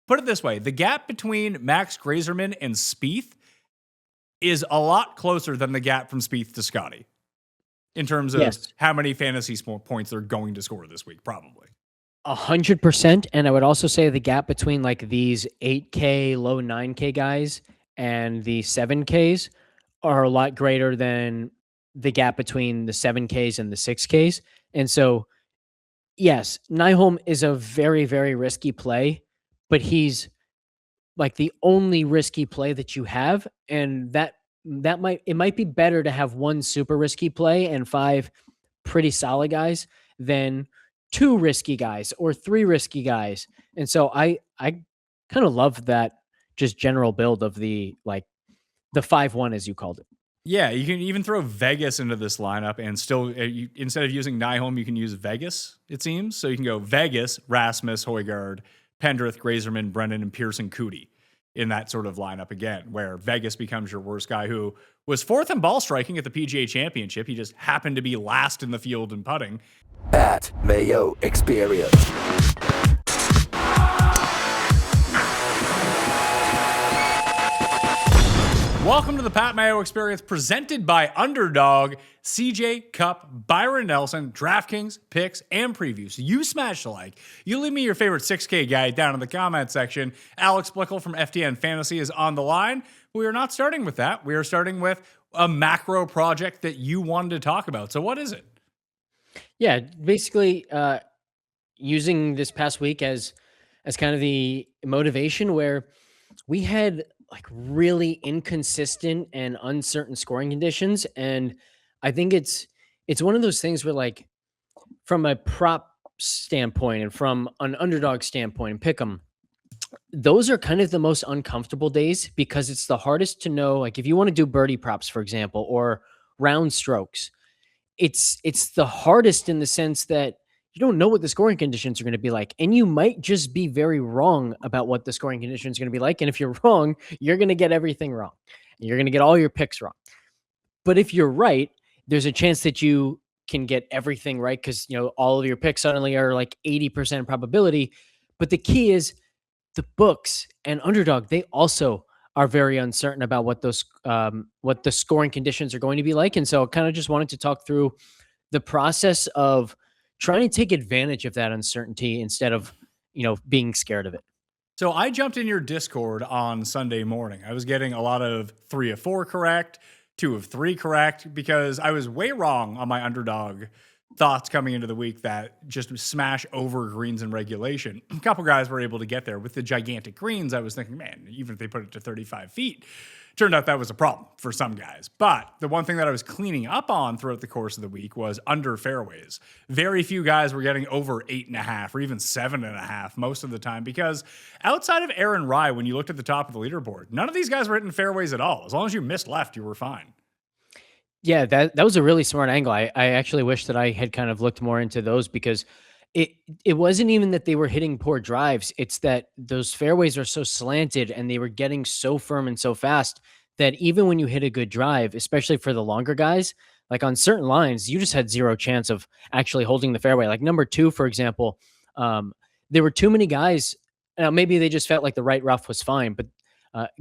put it this way. The gap between Max Grazerman and Spieth is a lot closer than the gap from Spieth to Scottie in terms of Yes, how many fantasy points they're going to score this week, probably. 100%. And I would also say the gap between like these 8K, low 9K guys and the 7Ks are a lot greater than the gap between the 7Ks and the 6Ks. And so, yes, Nyholm is a very, very risky play, but he's like the only risky play that you have. And it might be better to have one super risky play and five pretty solid guys than two risky guys or three risky guys. And so I kind of love that just general build of the 5-1 as you called it. Yeah, you can even throw Vegas into this lineup and still, instead of using Nyholm, you can use Vegas, it seems. So you can go Vegas, Rasmus, Højgaard, Pendrith, Grazerman, Brennan, and Pearson Cootie in that sort of lineup again, where Vegas becomes your worst guy who was fourth in ball striking at the PGA Championship. He just happened to be last in the field in putting. At Mayo Experience. Welcome to the Pat Mayo Experience presented by Underdog, CJ Cup, Byron Nelson, DraftKings, picks, and previews. You smash the like. You leave me your favorite 6K guy down in the comment section. Alex Blickle from FTN Fantasy is on the line. We are not starting with that. We are starting with a macro project that you wanted to talk about. So what is it? Yeah, basically using this past week as kind of the motivation where we had like really inconsistent and uncertain scoring conditions. And I think it's one of those things where like from a prop standpoint and from an underdog standpoint and pick 'em, those are kind of the most uncomfortable days because it's the hardest to know. Like if you want to do birdie props, for example, or round strokes, it's the hardest in the sense that you don't know what the scoring conditions are going to be like. And you might just be very wrong about what the scoring conditions are going to be like. And if you're wrong, you're going to get everything wrong. You're going to get all your picks wrong. But if you're right, there's a chance that you can get everything right because, all of your picks suddenly are like 80% probability. But the key is the books and Underdog, they also are very uncertain about what the scoring conditions are going to be like. And so I kind of just wanted to talk through the process of trying to take advantage of that uncertainty instead of, being scared of it. So I jumped in your Discord on Sunday morning. I was getting a lot of 3 of 4 correct, 2 of 3 correct, because I was way wrong on my Underdog thoughts coming into the week that just smash over greens in regulation. A couple guys were able to get there with the gigantic greens. I was thinking, man, even if they put it to 35 feet, turned out that was a problem for some guys. But the one thing that I was cleaning up on throughout the course of the week was under fairways. Very few guys were getting over 8.5 or even 7.5 most of the time, because outside of Aaron Rai, when you looked at the top of the leaderboard, none of these guys were hitting fairways at all. As long as you missed left, you were fine. Yeah, that was a really smart angle. I actually wish that I had kind of looked more into those because it wasn't even that they were hitting poor drives. It's that those fairways are so slanted and they were getting so firm and so fast that even when you hit a good drive, especially for the longer guys, like on certain lines, you just had zero chance of actually holding the fairway. Like number 2, for example, there were too many guys. Maybe they just felt like the right rough was fine, but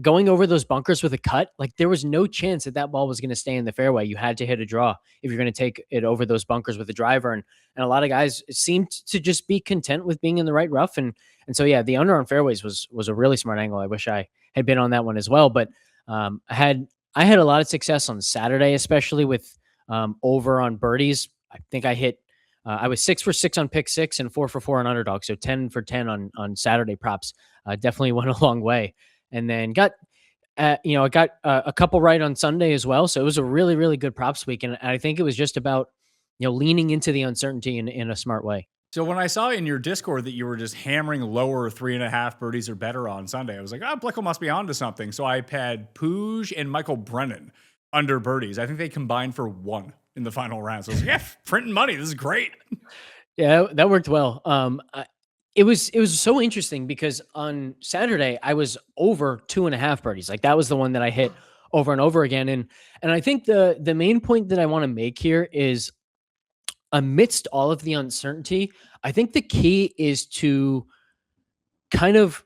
going over those bunkers with a cut, like there was no chance that ball was going to stay in the fairway. You had to hit a draw if you're going to take it over those bunkers with a driver. And a lot of guys seemed to just be content with being in the right rough. And so, yeah, the under on fairways was a really smart angle. I wish I had been on that one as well. But I had a lot of success on Saturday, especially with over on birdies. I think I hit, I was 6 for 6 on pick 6 and 4 for 4 on Underdog. So 10 for 10 on Saturday props. Definitely went a long way. And then I got a couple right on Sunday as well. So it was a really, really good props week. And I think it was just about, leaning into the uncertainty in a smart way. So when I saw in your Discord that you were just hammering lower 3.5 birdies or better on Sunday, I was like, Blickle must be onto something. So I had Pooj and Michael Brennan under birdies. I think they combined for 1 in the final round. So I was like, yeah, printing money. This is great. Yeah, that worked well. It was so interesting because on Saturday I was over 2.5 birdies. Like that was the one that I hit over and over again. And I think the main point that I want to make here is amidst all of the uncertainty, I think the key is to kind of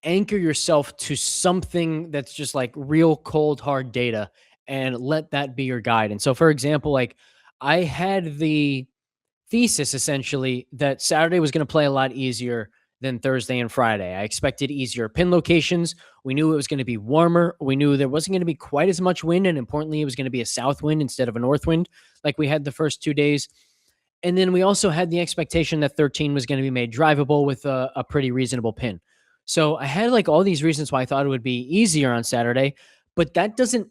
anchor yourself to something that's just like real cold, hard data and let that be your guide. And so, for example, like I had the thesis essentially that Saturday was going to play a lot easier than Thursday and Friday. I expected easier pin locations. We knew it was going to be warmer. We knew there wasn't going to be quite as much wind. And importantly, it was going to be a south wind instead of a north wind like we had the first 2 days. And then we also had the expectation that 13 was going to be made drivable with a pretty reasonable pin. So I had like all these reasons why I thought it would be easier on Saturday, but that doesn't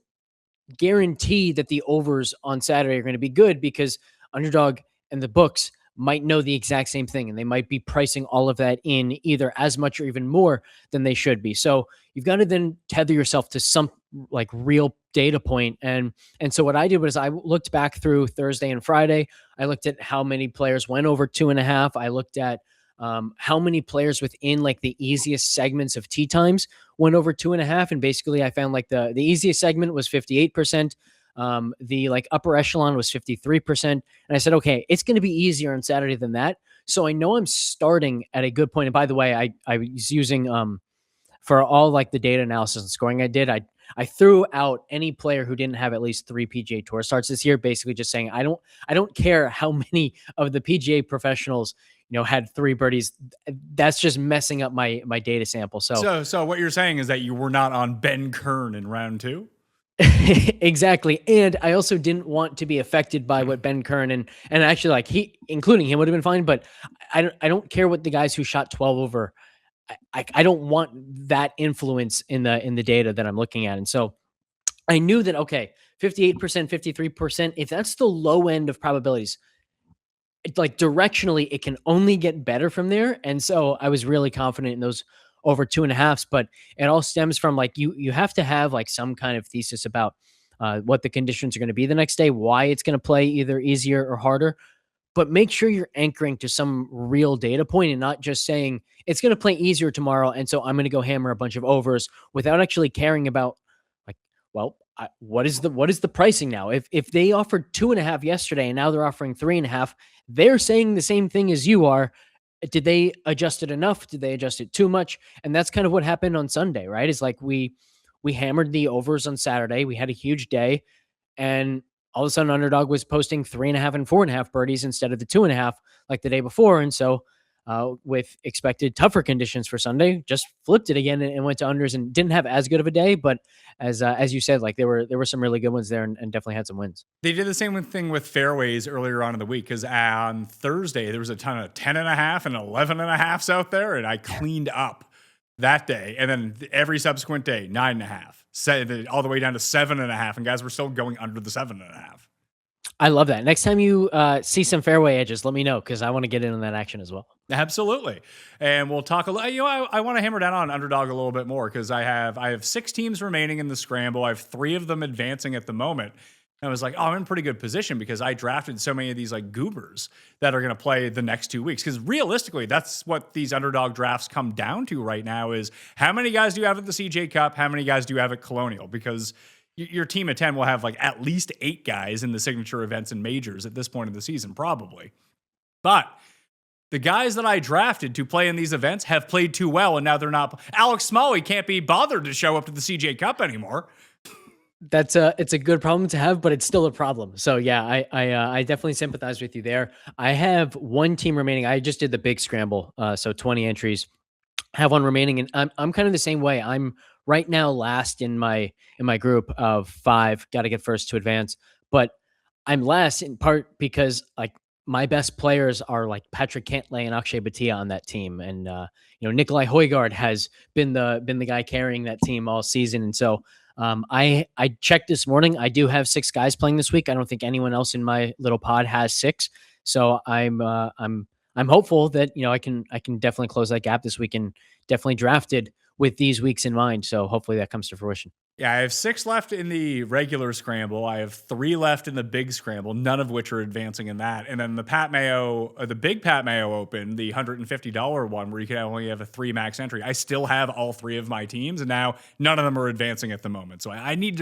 guarantee that the overs on Saturday are going to be good because Underdog and the books might know the exact same thing and they might be pricing all of that in either as much or even more than they should be. So you've got to then tether yourself to some like real data point. And so what I did was I looked back through Thursday and Friday. I looked at how many players went over 2.5. I looked at how many players within like the easiest segments of tee times went over 2.5. And basically I found like the easiest segment was 58%. The like upper echelon was 53%. And I said, okay, it's going to be easier on Saturday than that. So I know I'm starting at a good point. And by the way, I was using, for all like the data analysis and scoring I did, I threw out any player who didn't have at least 3 PGA Tour starts this year, basically just saying, I don't care how many of the PGA professionals, had 3 birdies. That's just messing up my data sample. So what you're saying is that you were not on Ben Kern in round 2? Exactly. And I also didn't want to be affected by what Ben Kern and actually like including him would have been fine, but I don't care what the guys who shot 12 over. I don't want that influence in the data that I'm looking at. And so I knew that, okay, 58%, 53%, if that's the low end of probabilities, like directionally, it can only get better from there. And so I was really confident in those over 2.5s, but it all stems from like, you have to have like some kind of thesis about what the conditions are going to be the next day, why it's going to play either easier or harder, but make sure you're anchoring to some real data point and not just saying it's going to play easier tomorrow. And so I'm going to go hammer a bunch of overs without actually caring about like, well, what is the pricing now? If they offered 2.5 yesterday and now they're offering 3.5, they're saying the same thing as you are. Did they adjust it enough? Did they adjust it too much? And that's kind of what happened on Sunday, right? It's like we hammered the overs on Saturday. We had a huge day, and all of a sudden Underdog was posting 3.5 and 4.5 birdies instead of the 2.5 like the day before. And so with expected tougher conditions for Sunday, just flipped it again and went to unders and didn't have as good of a day. But as you said, like there were some really good ones there and definitely had some wins. They did the same thing with fairways earlier on in the week because on Thursday there was a ton of 10.5 and 11.5s out there, and I cleaned up that day. And then every subsequent day, 9.5, all the way down to 7.5, and guys were still going under the 7.5. I love that. Next time you see some fairway edges, let me know because I want to get in on that action as well. Absolutely. And we'll talk a little, I want to hammer down on Underdog a little bit more because I have 6 teams remaining in the scramble. I have 3 of them advancing at the moment. And I was like, I'm in pretty good position because I drafted so many of these like goobers that are going to play the next 2 weeks. Because realistically, that's what these Underdog drafts come down to right now is how many guys do you have at the CJ Cup? How many guys do you have at Colonial? Because your team of 10 will have like at least 8 guys in the signature events and majors at this point in the season, probably. But the guys that I drafted to play in these events have played too well, and now they're not. Alex Smalley can't be bothered to show up to the CJ Cup anymore. It's a good problem to have, but it's still a problem. So yeah, I definitely sympathize with you there. I have 1 team remaining. I just did the big scramble, so 20 entries. I have 1 remaining, and I'm kind of the same way. I'm right now last in my group of 5. Got to get first to advance, but I'm last in part because like my best players are like Patrick Cantlay and Akshay Bhatia on that team, and Nikolai Højgaard has been the guy carrying that team all season, and so. I checked this morning. I do have 6 guys playing this week. I don't think anyone else in my little pod has 6. So I'm hopeful that, I can definitely close that gap this week and definitely drafted with these weeks in mind. So hopefully that comes to fruition. Yeah, I have 6 left in the regular scramble. I have 3 left in the big scramble, none of which are advancing in that. And then the big Pat Mayo Open, the $150 one where you can only have a 3 max entry. I still have all 3 of my teams, and now none of them are advancing at the moment. So I need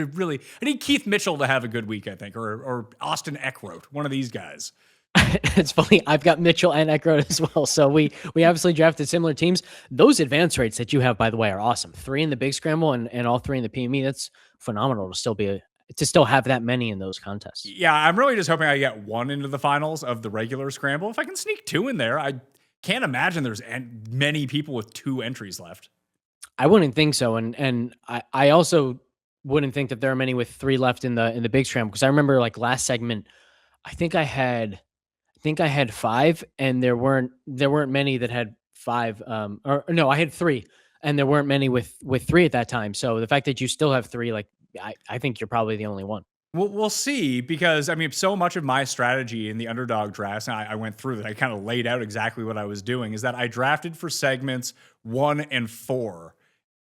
Keith Mitchell to have a good week, I think, or Austin Eckroat, one of these guys. It's funny. I've got Mitchell and Eckroat as well. So we obviously drafted similar teams. Those advance rates that you have, by the way, are awesome. 3 in the big scramble and all 3 in the PME. That's phenomenal to still have that many in those contests. Yeah, I'm really just hoping I get 1 into the finals of the regular scramble. If I can sneak 2 in there, I can't imagine there's many people with 2 entries left. I wouldn't think so. And I also wouldn't think that there are many with 3 left in the big scramble, because I remember like last segment, I think I had 5, and there weren't many that had 5. Or no, I had 3, and there weren't many with 3 at that time. So the fact that you still have 3, like I think you're probably the only one. We'll see, because I mean, so much of my strategy in the underdog drafts, and I went through that, I kind of laid out exactly what I was doing, is that I drafted for segments 1 and 4.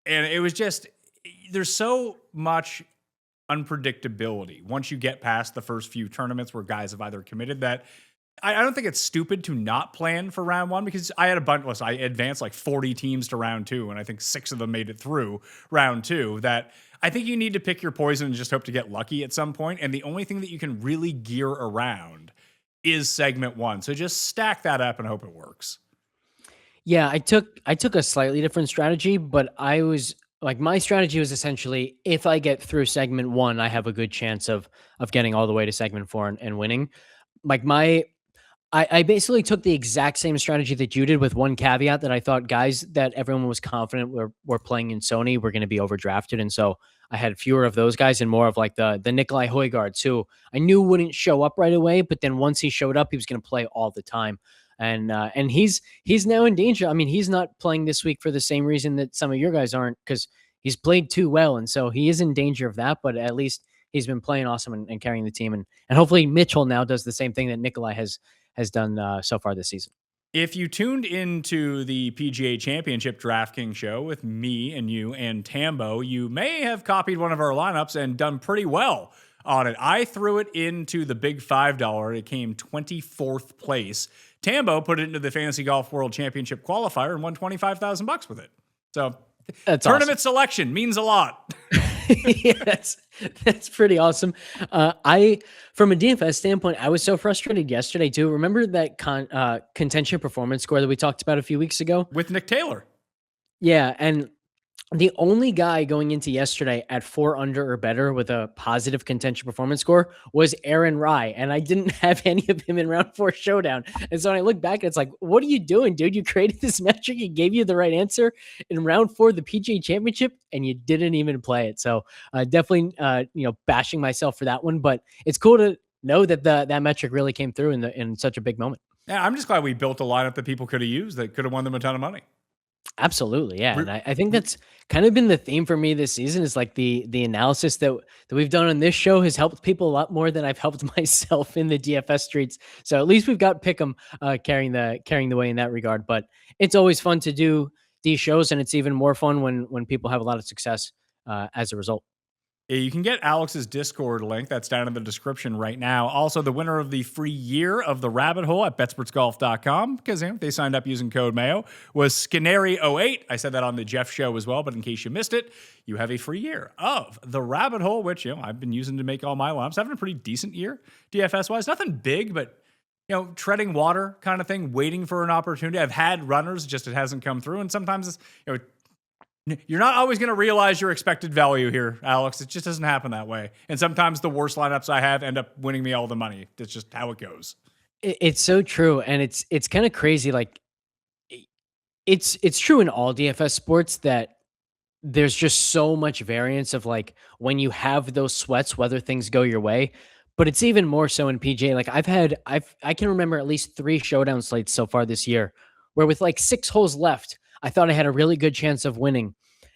And it was just, there's so much unpredictability once you get past the first few tournaments where guys have either committed, that I don't think it's stupid to not plan for round 1, because I had a bunch. Listen, I advanced like 40 teams to round 2, and I think 6 of them made it through round 2. That I think you need to pick your poison and just hope to get lucky at some point. And the only thing that you can really gear around is segment 1. So just stack that up and hope it works. Yeah, I took a slightly different strategy, but I was like, my strategy was essentially, if I get through segment 1, I have a good chance of getting all the way to segment 4 and winning. Like I basically took the exact same strategy that you did, with one caveat, that I thought guys that everyone was confident were playing in Sony were going to be overdrafted. And so I had fewer of those guys and more of like the Nikolai Højgaards, who I knew wouldn't show up right away, but then once he showed up, he was going to play all the time. And he's now in danger. I mean, he's not playing this week for the same reason that some of your guys aren't, because he's played too well. And so he is in danger of that, but at least he's been playing awesome and carrying the team. And hopefully Mitchell now does the same thing that Nikolai has done so far this season. If you tuned into the PGA Championship DraftKings show with me and you and Tambo, you may have copied one of our lineups and done pretty well on it. I threw it into the big $5. It came 24th place. Tambo put it into the Fantasy Golf World Championship qualifier and won $25,000 with it. So that's tournament awesome. selection means a lot. Yeah, that's pretty awesome. From a DFS standpoint, I was so frustrated yesterday too. Remember that contention performance score that we talked about a few weeks ago with Nick Taylor? Yeah, and the only guy going into yesterday at 4 under or better with a positive contention performance score was Aaron Rai, and I didn't have any of him in round 4 showdown. And so when I look back, it's like, what are you doing, dude? You created this metric, it gave you the right answer in round 4 of the PGA Championship, and you didn't even play it. So definitely, bashing myself for that one. But it's cool to know that that metric really came through in such a big moment. Yeah, I'm just glad we built a lineup that people could have used that could have won them a ton of money. Absolutely. Yeah. And I think that's kind of been the theme for me this season, is like the analysis that we've done on this show has helped people a lot more than I've helped myself in the DFS streets. So at least we've got Pick'em carrying the way in that regard. But it's always fun to do these shows, and it's even more fun when people have a lot of success as a result. You can get Alex's Discord link. That's down in the description right now. Also, the winner of the free year of the rabbit hole at betsportsgolf.com, because they signed up using code Mayo, was Scanary08. I said that on the Jeff show as well, but in case you missed it, you have a free year of the rabbit hole, which I've been using to make all my lineups. Having a pretty decent year, DFS-wise. Nothing big, but treading water kind of thing, waiting for an opportunity. I've had runners, just it hasn't come through, and sometimes it's, you're not always going to realize your expected value here, Alex. It just doesn't happen that way. And sometimes the worst lineups I have end up winning me all the money. That's just how it goes. It's so true. And it's kind of crazy. Like it's true in all DFS sports that there's just so much variance of like when you have those sweats, whether things go your way. But it's even more so in PGA. Like I can remember at least 3 showdown slates so far this year where with like 6 holes left, I thought I had a really good chance of winning.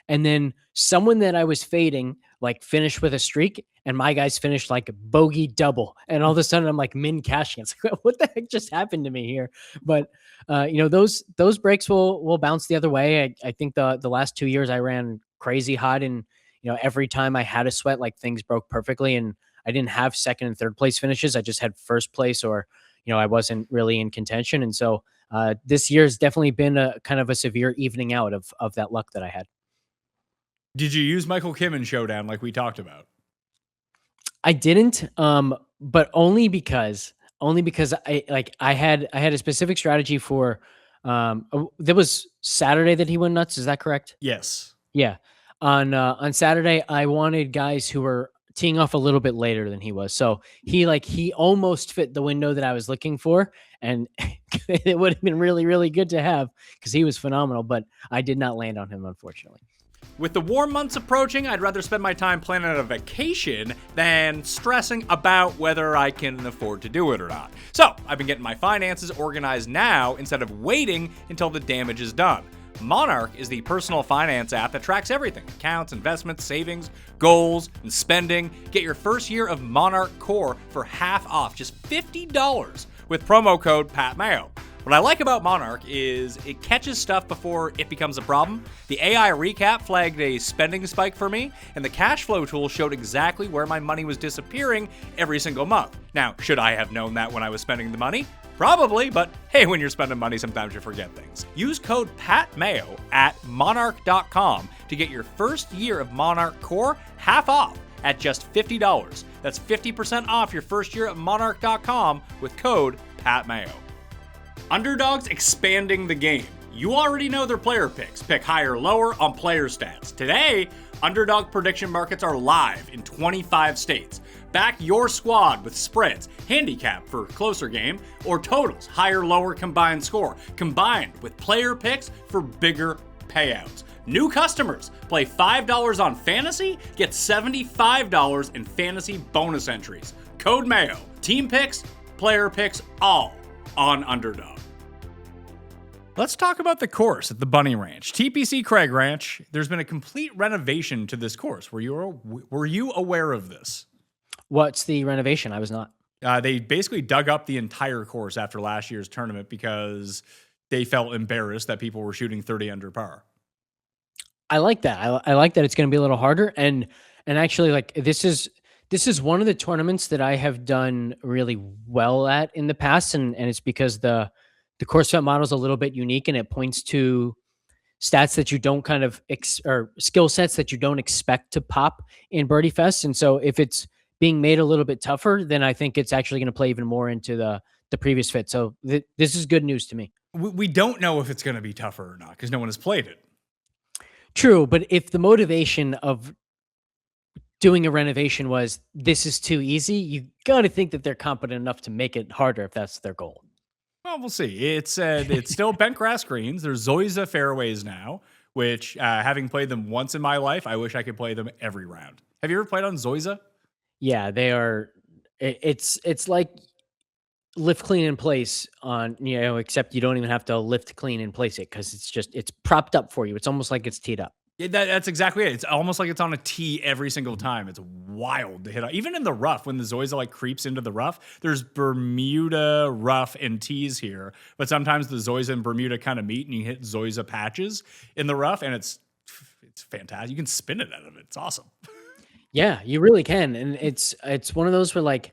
And then someone that I was fading, like, finished with a streak, and my guys finished like bogey double. And all of a sudden I'm like min cashing. It's like, what the heck just happened to me here? But those breaks will bounce the other way. I think the last 2 years I ran crazy hot, and every time I had a sweat, like, things broke perfectly, and I didn't have second and third place finishes. I just had first place, or I wasn't really in contention. And so this year has definitely been a kind of a severe evening out of that luck that I had. Did you use Michael Kim in Showdown like we talked about? I didn't, but only because only because I had a specific strategy for there was Saturday that he went nuts. Is that correct? Yes. Yeah. On Saturday, I wanted guys who were teeing off a little bit later than he was. So he almost fit the window that I was looking for. And it would have been really, really good to have because he was phenomenal, but I did not land on him, unfortunately. With the warm months approaching, I'd rather spend my time planning a vacation than stressing about whether I can afford to do it or not. So, I've been getting my finances organized now instead of waiting until the damage is done. Monarch is the personal finance app that tracks everything: accounts, investments, savings, goals, and spending. Get your first year of Monarch Core for half off, just $50 with promo code PATMAYO. What I like about Monarch is it catches stuff before it becomes a problem. The AI recap flagged a spending spike for me, and the cash flow tool showed exactly where my money was disappearing every single month. Now, should I have known that when I was spending the money? Probably, but hey, when you're spending money, sometimes you forget things. Use code PATMAYO at monarch.com to get your first year of Monarch Core half off at just $50. That's 50% off your first year at monarch.com with code PATMAYO. Underdog's expanding the game. You already know their player picks. Pick higher or lower on player stats. Today, Underdog prediction markets are live in 25 states. Back your squad with spreads, handicap for closer game, or totals, higher or lower combined score, combined with player picks for bigger payouts. New customers play $5 on fantasy, get $75 in fantasy bonus entries. Code Mayo. Team picks, player picks, all on Underdog. Let's talk about the course at the Bunny Ranch, TPC Craig Ranch. There's been a complete renovation to this course. Were you aware of this? What's the renovation? I was not. They basically dug up the entire course after last year's tournament because they felt embarrassed that people were shooting 30 under par. I like that. I like that it's going to be a little harder. And actually, like this is one of the tournaments that I have done really well at in the past, and it's because the course fit model is a little bit unique, and it points to stats that you don't kind of or skill sets that you don't expect to pop in Birdie Fest. And so if it's being made a little bit tougher, then I think it's actually going to play even more into the previous fit. So this is good news to me. We don't know if it's going to be tougher or not because no one has played it. True, but if the motivation of doing a renovation was this is too easy, you got to think that they're competent enough to make it harder if that's their goal. Well, we'll see. It's still bent grass greens. There's Zoysia fairways now, which having played them once in my life, I wish I could play them every round. Have you ever played on Zoysia? Yeah, they are. It's like lift clean in place on, except you don't even have to lift clean and place it because it's propped up for you. It's almost like it's teed up. Yeah, that's exactly it. It's almost like it's on a tee every single time. It's wild to hit. Even in the rough, when the Zoysia like creeps into the rough, there's Bermuda rough and tees here. But sometimes the Zoysia and Bermuda kind of meet and you hit Zoysia patches in the rough and it's fantastic. You can spin it out of it. It's awesome. Yeah, you really can. And it's one of those where like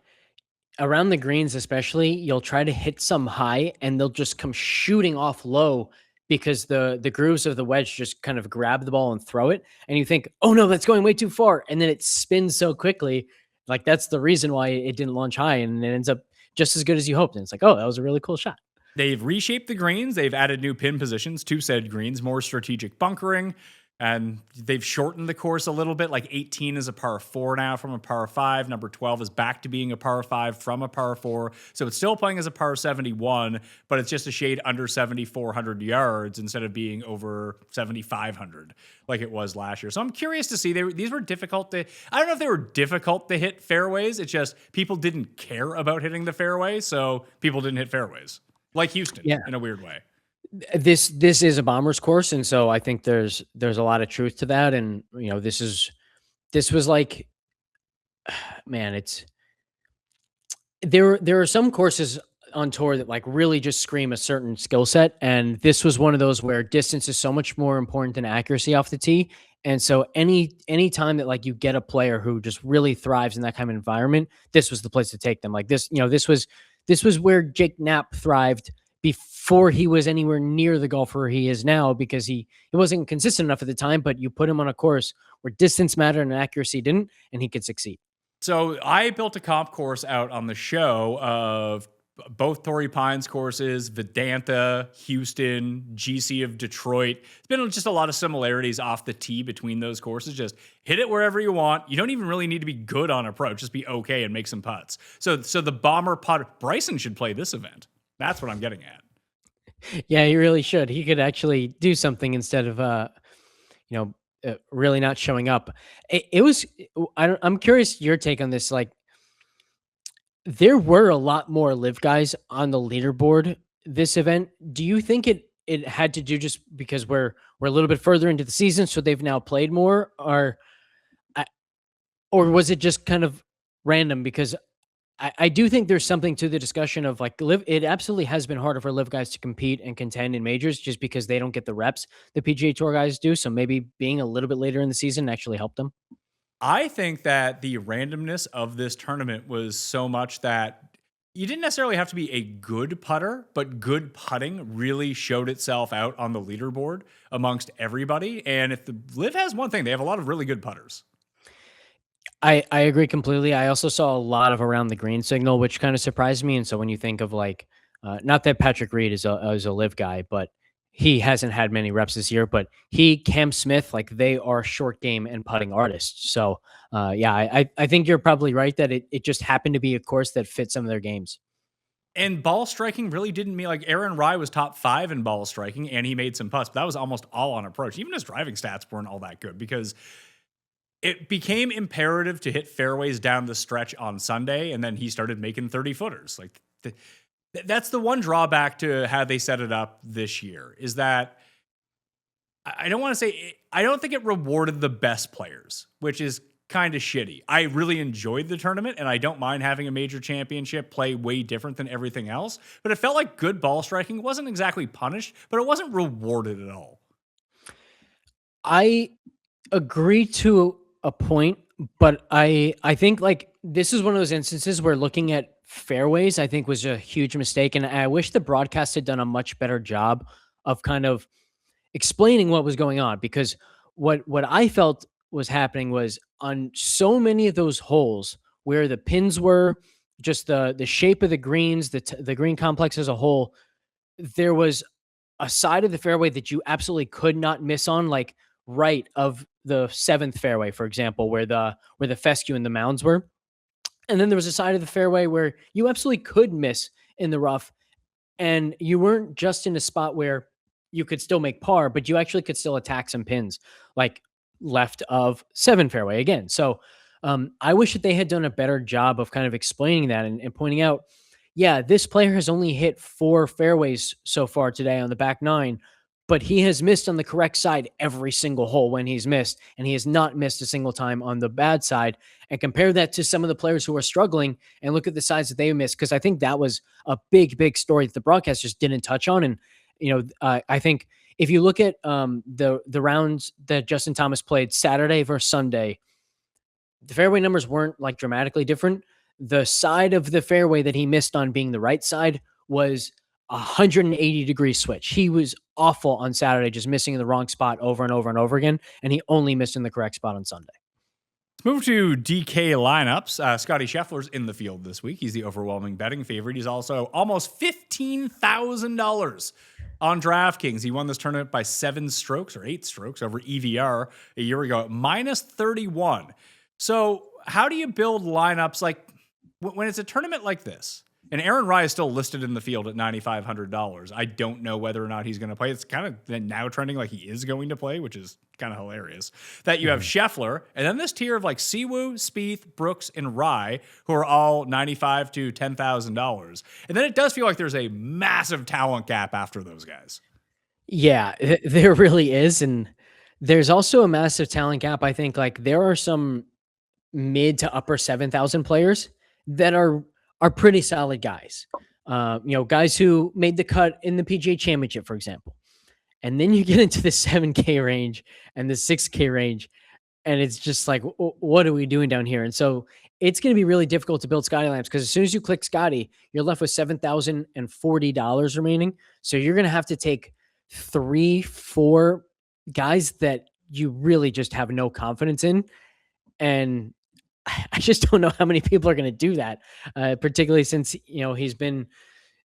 around the greens, especially, you'll try to hit some high and they'll just come shooting off low because the grooves of the wedge just kind of grab the ball and throw it. And you think, oh no, that's going way too far. And then it spins so quickly. Like that's the reason why it didn't launch high and it ends up just as good as you hoped. And it's like, oh, that was a really cool shot. They've reshaped the greens. They've added new pin positions to said greens, more strategic bunkering. And they've shortened the course a little bit. Like 18 is a par 4 now from a par 5. Number 12 is back to being a par 5 from a par 4. So it's still playing as a par 71, but it's just a shade under 7,400 yards instead of being over 7,500 like it was last year. So I'm curious to see. These were difficult to... I don't know if they were difficult to hit fairways. It's just people didn't care about hitting the fairway, so people didn't hit fairways. Like Houston, in a weird way. This is a bomber's course, and so I think there's a lot of truth to that. And this was like, man, there are some courses on tour that like really just scream a certain skill set, and this was one of those where distance is so much more important than accuracy off the tee. And so any time that like you get a player who just really thrives in that kind of environment, this was the place to take them. Like this was where Jake Knapp thrived before he was anywhere near the golfer he is now, because he wasn't consistent enough at the time, but you put him on a course where distance mattered and accuracy didn't, and he could succeed. So I built a comp course out on the show of both Torrey Pines courses, Vedanta, Houston, GC of Detroit. It's been just a lot of similarities off the tee between those courses. Just hit it wherever you want. You don't even really need to be good on approach. Just be okay and make some putts. So the bomber putt, Bryson should play this event. That's what I'm getting at. Yeah, he really should. He could actually do something instead of, really not showing up. I'm curious your take on this. Like, there were a lot more live guys on the leaderboard this event. Do you think it had to do just because we're a little bit further into the season, so they've now played more, or was it just kind of random? Because I do think there's something to the discussion of like live. It absolutely has been harder for live guys to compete and contend in majors just because they don't get the reps the PGA Tour guys do. So maybe being a little bit later in the season actually helped them. I think that the randomness of this tournament was so much that you didn't necessarily have to be a good putter, but good putting really showed itself out on the leaderboard amongst everybody. And if the Liv has one thing, they have a lot of really good putters. I agree completely. I also saw a lot of around the green signal, which kind of surprised me. And so when you think of like, not that Patrick Reed is a live guy, but he hasn't had many reps this year, but Cam Smith, like they are short game and putting artists. So I think you're probably right that it just happened to be a course that fit some of their games. And ball striking really didn't mean like Aaron Rye was top 5 in ball striking and he made some putts, but that was almost all on approach. Even his driving stats weren't all that good because it became imperative to hit fairways down the stretch on Sunday, and then he started making 30-footers. Like that's the one drawback to how they set it up this year is that I don't want to say I don't think it rewarded the best players, which is kind of shitty. I really enjoyed the tournament, and I don't mind having a major championship play way different than everything else, but it felt like good ball striking wasn't exactly punished, but it wasn't rewarded at all. I agree to a point, but I think like this is one of those instances where looking at fairways, I think was a huge mistake. And I wish the broadcast had done a much better job of kind of explaining what was going on, because what I felt was happening was on so many of those holes where the pins were, just the shape of the greens, the green complex as a whole, there was a side of the fairway that you absolutely could not miss on, like right of the 7th fairway, for example, where the fescue and the mounds were. And then there was a side of the fairway where you absolutely could miss in the rough. And you weren't just in a spot where you could still make par, but you actually could still attack some pins, like left of 7 fairway again. So I wish that they had done a better job of kind of explaining that and pointing out, yeah, this player has only hit 4 fairways so far today on the back 9, but he has missed on the correct side every single hole when he's missed, and he has not missed a single time on the bad side. And compare that to some of the players who are struggling and look at the sides that they missed, because I think that was a big story that the broadcast just didn't touch on. And, I think if you look at the rounds that Justin Thomas played Saturday versus Sunday, the fairway numbers weren't like dramatically different. The side of the fairway that he missed on being the right side was 180-degree switch. He was awful on Saturday, just missing in the wrong spot over and over and over again, and he only missed in the correct spot on Sunday. Let's move to DK lineups. Scottie Scheffler's in the field this week. He's the overwhelming betting favorite. He's also almost $15,000 on DraftKings. He won this tournament by 7 strokes or 8 strokes over EVR a year ago at minus 31. So how do you build lineups like when it's a tournament like this? And Aaron Rye is still listed in the field at $9,500. I don't know whether or not he's going to play. It's kind of now trending like he is going to play, which is kind of hilarious. That you have Scheffler, and then this tier of like Siwoo, Spieth, Brooks, and Rye, who are all $95,000 to $10,000. And then it does feel like there's a massive talent gap after those guys. Yeah, there really is. And there's also a massive talent gap. I think like there are some mid to upper 7,000 players that are pretty solid guys. Guys who made the cut in the PGA Championship, for example. And then you get into the 7K range and the 6K range, and it's just like, what are we doing down here? And so it's going to be really difficult to build Scottie lineups, because as soon as you click Scottie, you're left with $7,040 remaining. So you're going to have to take 3-4 guys that you really just have no confidence in. And I just don't know how many people are going to do that, particularly since, he's been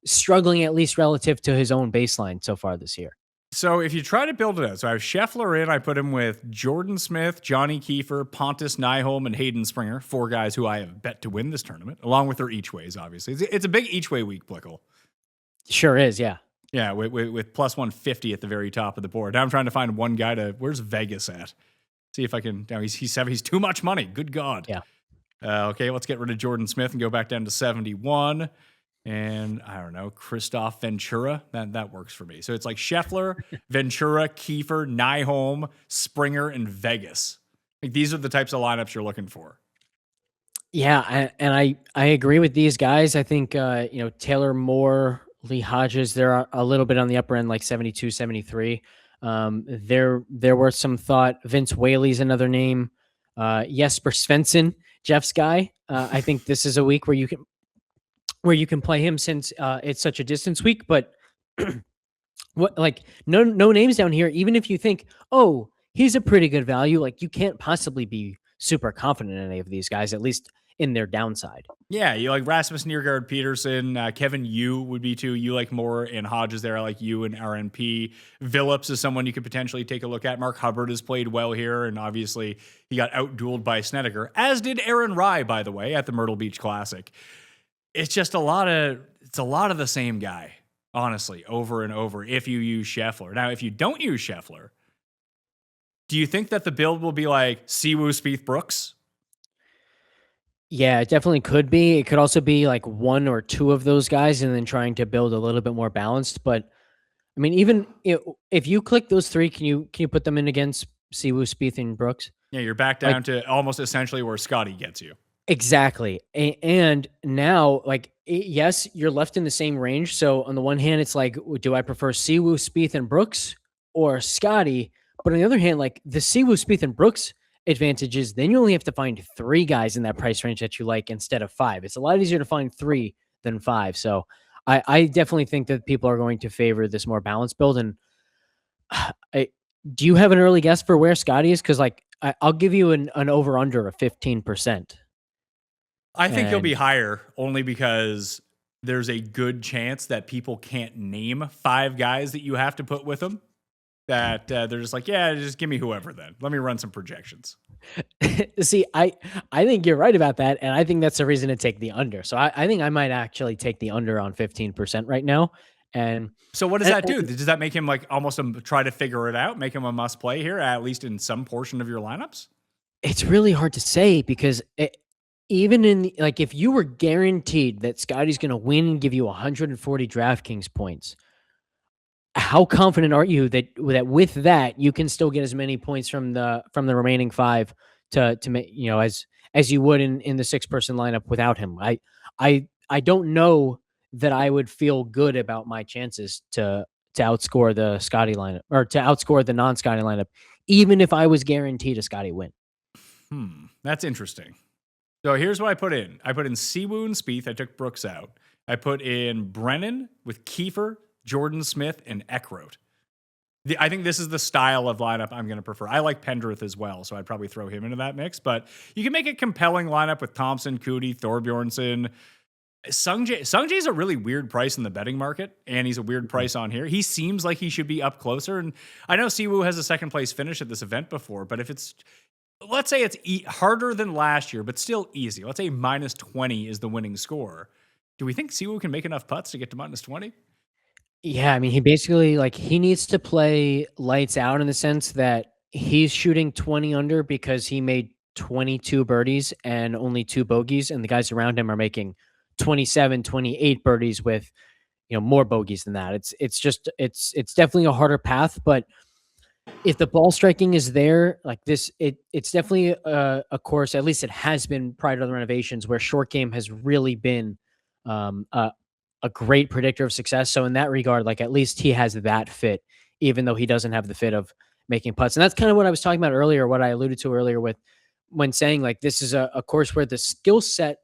struggling at least relative to his own baseline so far this year. So if you try to build it out, so I have Scheffler in, I put him with Jordan Smith, Johnny Kiefer, Pontus Nyholm, and Hayden Springer, 4 guys who I have bet to win this tournament, along with their each ways, obviously. It's a big each way week, Blickle. Sure is, yeah. Yeah, with plus 150 at the very top of the board. Now I'm trying to find one guy where's Vegas at? See if I can, now he's too much money. Good God. Yeah. Okay, let's get rid of Jordan Smith and go back down to 71. And I don't know, Christoph Ventura. That works for me. So it's like Scheffler, Ventura, Kiefer, Nyholm, Springer, and Vegas. Like these are the types of lineups you're looking for. Yeah, and I agree with these guys. I think Taylor Moore, Lee Hodges, they're a little bit on the upper end, like 72, 73. There were some thought. Vince Whaley's another name. Jesper Svensson, Jeff's guy. I think this is a week where you can play him since it's such a distance week. But what, like, no names down here. Even if you think, oh, he's a pretty good value, like you can't possibly be super confident in any of these guys, at least in their downside. Yeah, you like Rasmus Niergaard Peterson, Kevin Yu would be too. You like Moore and Hodges there. I like you and RNP. Phillips is someone you could potentially take a look at. Mark Hubbard has played well here, and obviously he got outdueled by Snedeker, as did Aaron Rye, by the way, at the Myrtle Beach Classic. It's just a lot of the same guy, honestly, over and over if you use Scheffler. Now, if you don't use Scheffler, do you think that the build will be like Siwoo, Spieth, Brooks? Yeah, it definitely could be. It could also be like one or two of those guys and then trying to build a little bit more balanced. But I mean, even if you click those 3, can you put them in against Siwoo, Spieth, and Brooks? Yeah, you're back down to almost essentially where Scottie gets you. Exactly. And now, like, yes, you're left in the same range. So on the one hand, it's like, do I prefer Siwoo, Spieth, and Brooks or Scottie? But on the other hand, like the Siwoo, Spieth, and Brooks advantages, then you only have to find 3 guys in that price range that you like instead of 5. It's a lot easier to find 3 than 5. So I definitely think that people are going to favor this more balanced build. And do you have an early guess for where Scottie is? Because like I'll give you an over under of 15%. I think he'll be higher only because there's a good chance that people can't name 5 guys that you have to put with him. That they're just like, yeah, just give me whoever then. Let me run some projections. See, I think you're right about that. And I think that's the reason to take the under. So I think I might actually take the under on 15% right now. And so what does that do? Does that make him like almost try to figure it out, make him a must play here, at least in some portion of your lineups? It's really hard to say because even in like, if you were guaranteed that Scottie's going to win and give you 140 DraftKings points, how confident are you that with that you can still get as many points from the remaining 5 to make, as you would in the 6-person lineup without him? I don't know that I would feel good about my chances to outscore the Scottie lineup or to outscore the non-Scottie lineup, even if I was guaranteed a Scottie win. That's interesting. So here's what I put in. I put in Siwoo and Spieth. I took Brooks out. I put in Brennan with Kiefer, Jordan Smith, and Eckroat. I think this is the style of lineup I'm going to prefer. I like Pendrith as well, so I'd probably throw him into that mix. But you can make a compelling lineup with Thompson, Cootie, Thorbjornsen. Sungjae's a really weird price in the betting market, and he's a weird price on here. He seems like he should be up closer. And I know Siwoo has a second place finish at this event before, but if it's, let's say it's harder than last year, but still easy. Let's say minus 20 is the winning score. Do we think Siwoo can make enough putts to get to minus 20? Yeah, I mean, he basically, like, he needs to play lights out in the sense that he's shooting 20 under because he made 22 birdies and only 2 bogeys, and the guys around him are making 27, 28 birdies with, more bogeys than that. It's definitely a harder path, but if the ball striking is there, like this, it's definitely a course, at least it has been prior to the renovations, where short game has really been a great predictor of success. So in that regard, like at least he has that fit, even though he doesn't have the fit of making putts. And that's kind of what I was talking about earlier, what I alluded to earlier when saying like, this is a course where the skill sets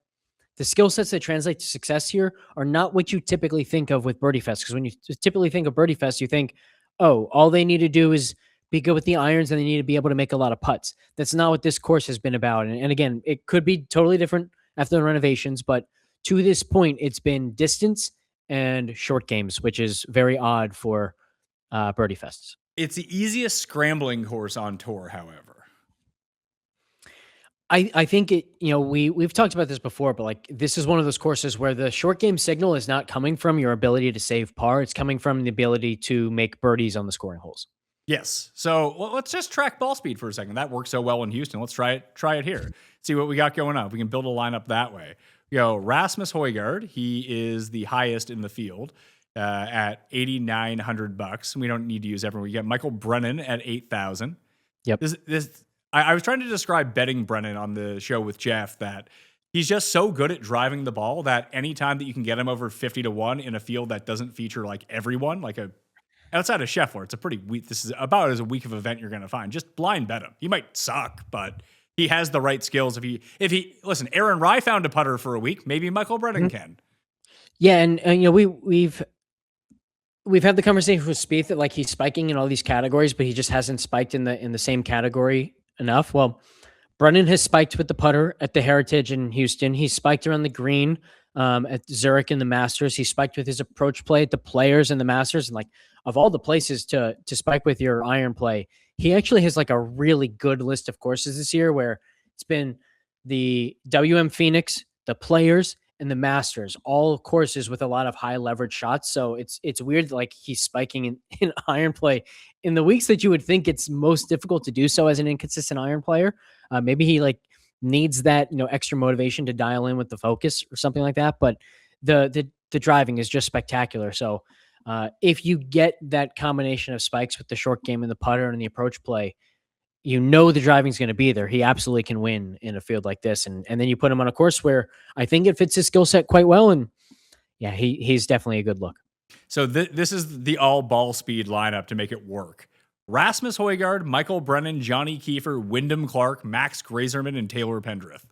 that translate to success here are not what you typically think of with Birdie Fest. Because when you typically think of Birdie Fest, you think, oh, all they need to do is be good with the irons, and they need to be able to make a lot of putts. That's not what this course has been about. And again, it could be totally different after the renovations, but to this point, it's been distance and short games, which is very odd for birdie fests. It's the easiest scrambling course on tour, however. I think it, we've talked about this before, but like this is one of those courses where the short game signal is not coming from your ability to save par. It's coming from the ability to make birdies on the scoring holes. Yes. So let's just track ball speed for a second. That works so well in Houston. Let's try it here. See what we got going on. We can build a lineup that way. Rasmus Højgaard. He is the highest in the field at $8,900. We don't need to use everyone. We got Michael Brennan at 8,000. Yep. I was trying to describe betting Brennan on the show with Jeff that he's just so good at driving the ball that anytime that you can get him over 50-1 in a field that doesn't feature like everyone, outside of Scheffler, it's a pretty weak. This is about as weak of an event you're going to find. Just blind bet him. He might suck, but he has the right skills. If he listen, Aaron Rye found a putter for a week. Maybe Michael Brennan can. Yeah, and we've had the conversation with Spieth that like he's spiking in all these categories, but he just hasn't spiked in the same category enough. Well, Brennan has spiked with the putter at the Heritage in Houston. He spiked around the green at Zurich in the Masters. He spiked with his approach play at the Players and the Masters. And like of all the places to spike with your iron play, he actually has like a really good list of courses this year where it's been the WM Phoenix, the Players, and the Masters, all courses with a lot of high leverage shots. So it's weird, like he's spiking in iron play in the weeks that you would think it's most difficult to do so as an inconsistent iron player. Maybe he like needs that, extra motivation to dial in with the focus or something like that. But the driving is just spectacular. So if you get that combination of spikes with the short game and the putter and the approach play, the driving's going to be there. He absolutely can win in a field like this. And then you put him on a course where I think it fits his skill set quite well. And yeah, he's definitely a good look. So this is the all ball speed lineup to make it work. Rasmus Højgaard, Michael Brennan, Johnny Kiefer, Wyndham Clark, Max Grazerman, and Taylor Pendrith.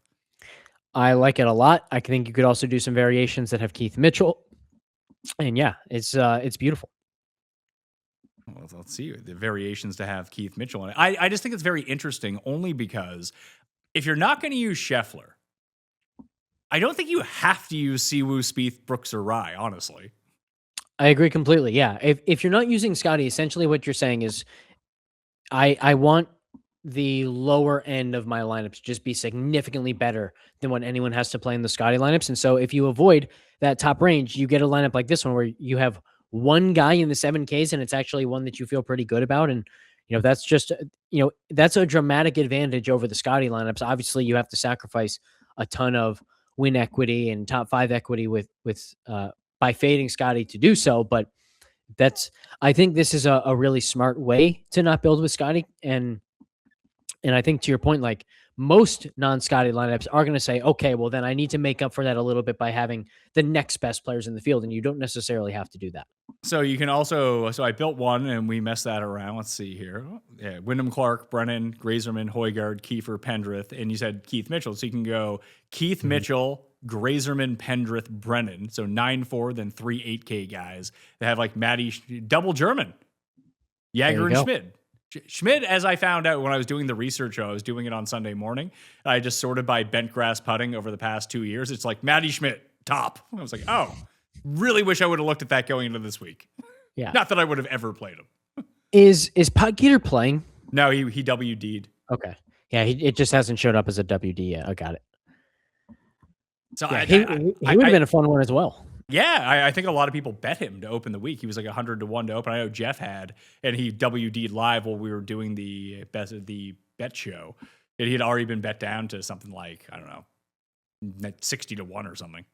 I like it a lot. I think you could also do some variations that have Keith Mitchell. And yeah, it's beautiful. Well, let's see the variations to have Keith Mitchell in it. I just think it's very interesting only because if you're not going to use Scheffler, I don't think you have to use Siwoo, Spieth, Brooks, or Rye, honestly. I agree completely. Yeah. If you're not using Scottie, essentially what you're saying is I want the lower end of my lineup to just be significantly better than what anyone has to play in the Scottie lineups. And so if you avoid that top range, you get a lineup like this one where you have one guy in the 7Ks and it's actually one that you feel pretty good about. And, that's just, that's a dramatic advantage over the Scottie lineups. Obviously you have to sacrifice a ton of win equity and top 5 equity with by fading Scottie to do so. But I think this is a really smart way to not build with Scottie. And I think to your point, like most non-Scottie lineups are going to say, okay, well then I need to make up for that a little bit by having the next best players in the field. And you don't necessarily have to do that. So you can also, I built one and we messed that around. Let's see here. Yeah, Wyndham Clark, Brennan, Grazerman, Højgaard, Kiefer, Pendrith, and you said Keith Mitchell. So you can go Keith Mitchell, Grazerman, Pendrith, Brennan. So 9-4, then 3 8K guys that have like Matty, double German, Jaeger and Schmid. Schmid, as I found out when I was doing the research, I was doing it on Sunday morning. I just sorted by bent grass putting over the past 2 years. It's like Matty Schmidt, top. I was like, oh, really wish I would have looked at that going into this week. Yeah. Not that I would have ever played him. Is Podgator playing? No, he WD'd. Okay. Yeah, it just hasn't showed up as a WD yet. I got it. So yeah, he would have been a fun one as well. Yeah, I think a lot of people bet him to open the week. He was like 100-1 to open. I know Jeff had, and he WD'd live while we were doing the bet show. And he had already been bet down to something like, I don't know, 60-1 or something.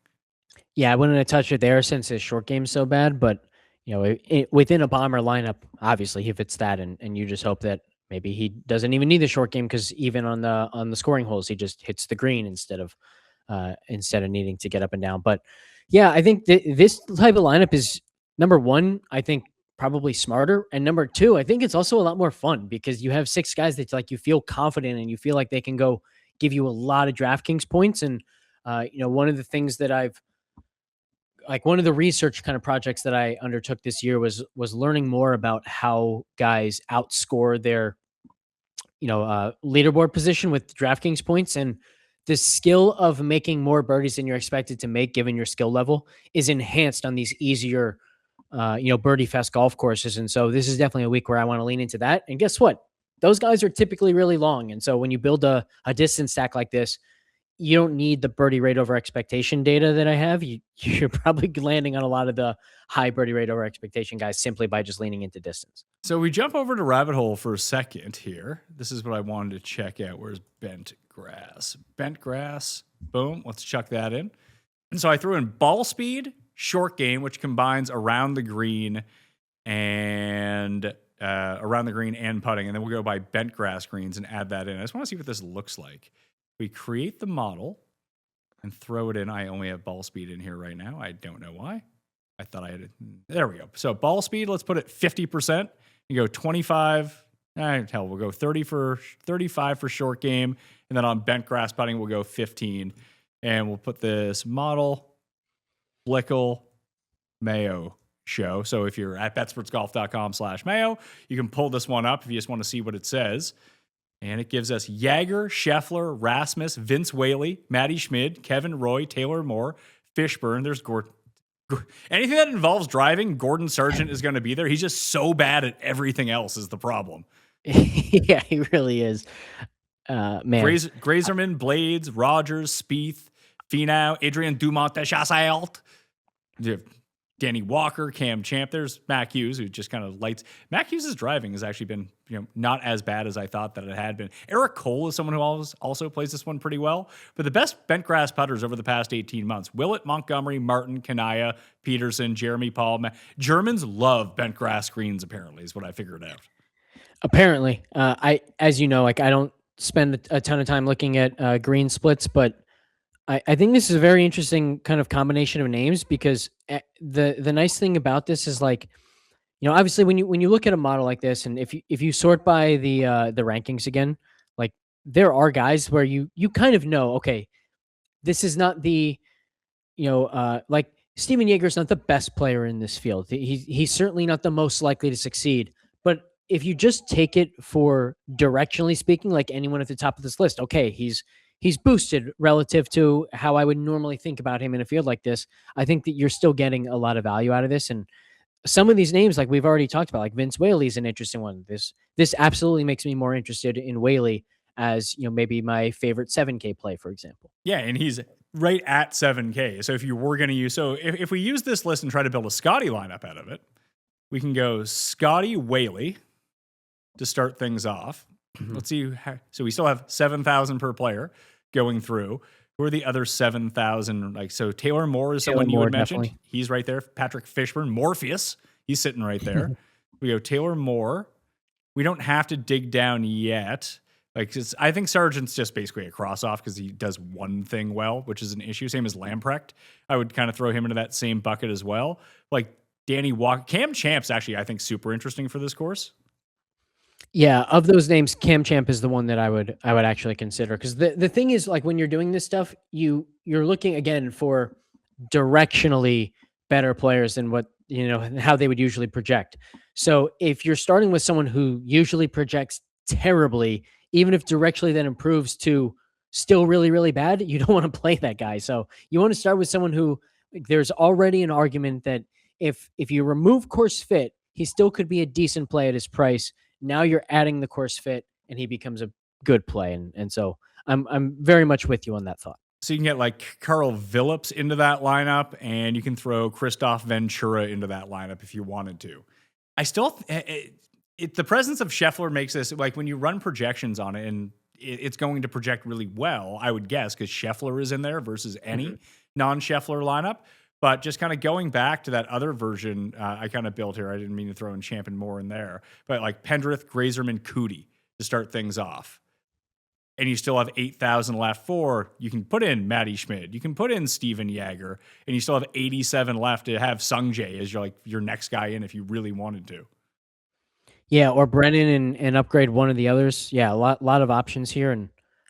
Yeah, I wouldn't have touched it there since his short game's so bad. But, within a bomber lineup, obviously he fits that. And you just hope that maybe he doesn't even need the short game because even on the scoring holes, he just hits the green instead of needing to get up and down. But yeah, I think this type of lineup is, number one, I think probably smarter. And number two, I think it's also a lot more fun because you have 6 guys that like you feel confident and you feel like they can go give you a lot of DraftKings points. And, one of the things that I've like one of the research kind of projects that I undertook this year was learning more about how guys outscore their leaderboard position with DraftKings points, and the skill of making more birdies than you're expected to make given your skill level is enhanced on these easier birdie fest golf courses. And so this is definitely a week where I want to lean into that. And guess what? Those guys are typically really long. And so when you build a distance stack like this, you don't need the birdie rate over expectation data that I have. You're probably landing on a lot of the high birdie rate over expectation guys simply by just leaning into distance. So we jump over to Rabbit Hole for a second here. This is what I wanted to check out. Where's Bent Grass? Bent Grass. Boom. Let's chuck that in. And so I threw in ball speed, short game, which combines around the green and putting. And then we'll go by bent grass greens and add that in. I just want to see what this looks like. We create the model and throw it in. I only have ball speed in here right now. I don't know why. I thought I had it. There we go. So ball speed, let's put it 50%. You go 25. Hell, we'll go 35 for short game. And then on bent grass putting, we'll go 15. And we'll put this model, Blickle, Mayo show. So if you're at betsportsgolf.com/Mayo, you can pull this one up if you just want to see what it says. And it gives us Jaeger, Scheffler, Rasmus, Vince Whaley, Matty Schmid, Kevin Roy, Taylor Moore, Fishburne. There's anything that involves driving, Gordon Sargent is going to be there. He's just so bad at everything else is the problem. Yeah, he really is. Man. Grazerman, Blades, Rogers, Spieth, Finau, Adrian Dumont, Deschasselt, Danny Walker, Cam Champ. There's Mac Hughes, who just kind of lights. Mac Hughes' driving has actually been, not as bad as I thought that it had been. Eric Cole is someone who also plays this one pretty well. But the best bent grass putters over the past 18 months: Willett, Montgomery, Martin, Kanaya, Peterson, Jeremy Paul. Germans love bent grass greens, apparently, is what I figured out. Apparently. As you know, I don't spend a ton of time looking at green splits, but I think this is a very interesting kind of combination of names, because the nice thing about this is, like, obviously when you look at a model like this, and if you sort by the rankings again, like, there are guys where you kind of know, okay, this is not the, like Steven Yeager's not the best player in this field. He's certainly not the most likely to succeed. But if you just take it for directionally speaking, like anyone at the top of this list, okay, he's boosted relative to how I would normally think about him in a field like this. I think that you're still getting a lot of value out of this. And some of these names, like we've already talked about, like Vince Whaley is an interesting one. This absolutely makes me more interested in Whaley as, maybe my favorite 7K play, for example. Yeah, and he's right at 7K. So if you were going to use, if we use this list and try to build a Scottie lineup out of it, we can go Scottie, Whaley to start things off. Mm-hmm. Let's see. So we still have 7,000 per player going through. Who are the other 7,000? So Taylor Moore is someone you had mentioned. Definitely. He's right there. Patrick Fishburne, Morpheus. He's sitting right there. We go Taylor Moore. We don't have to dig down yet. I think Sargent's just basically a cross-off because he does one thing well, which is an issue. Same as Lamprecht. I would kind of throw him into that same bucket as well. Like Danny Walker. Cam Champ's actually, I think, super interesting for this course. Yeah, of those names, Cam Champ is the one that I would actually consider, because the thing is, like, when you're doing this stuff, you're looking again for directionally better players than what how they would usually project. So if you're starting with someone who usually projects terribly, even if directionally then improves to still really, really bad, you don't want to play that guy. So you want to start with someone who, like, there's already an argument that if you remove course fit, he still could be a decent play at his price. Now you're adding the course fit and he becomes a good play. And so I'm very much with you on that thought. So you can get like Carl Phillips into that lineup, and you can throw Christoph Ventura into that lineup if you wanted to. I still, the presence of Scheffler makes this, like, when you run projections on it, and it's going to project really well, I would guess, because Scheffler is in there versus any non-Scheffler lineup. But just kind of going back to that other version I kind of built here, I didn't mean to throw in Champ and Moore in there, but like Pendrith, Grazerman, Cootie to start things off. And you still have 8,000 left you can put in Matty Schmid, you can put in Steven Jaeger, and you still have 87 left to have Sungjae as your next guy in if you really wanted to. Yeah, or Brennan and upgrade one of the others. Yeah, a lot of options here, and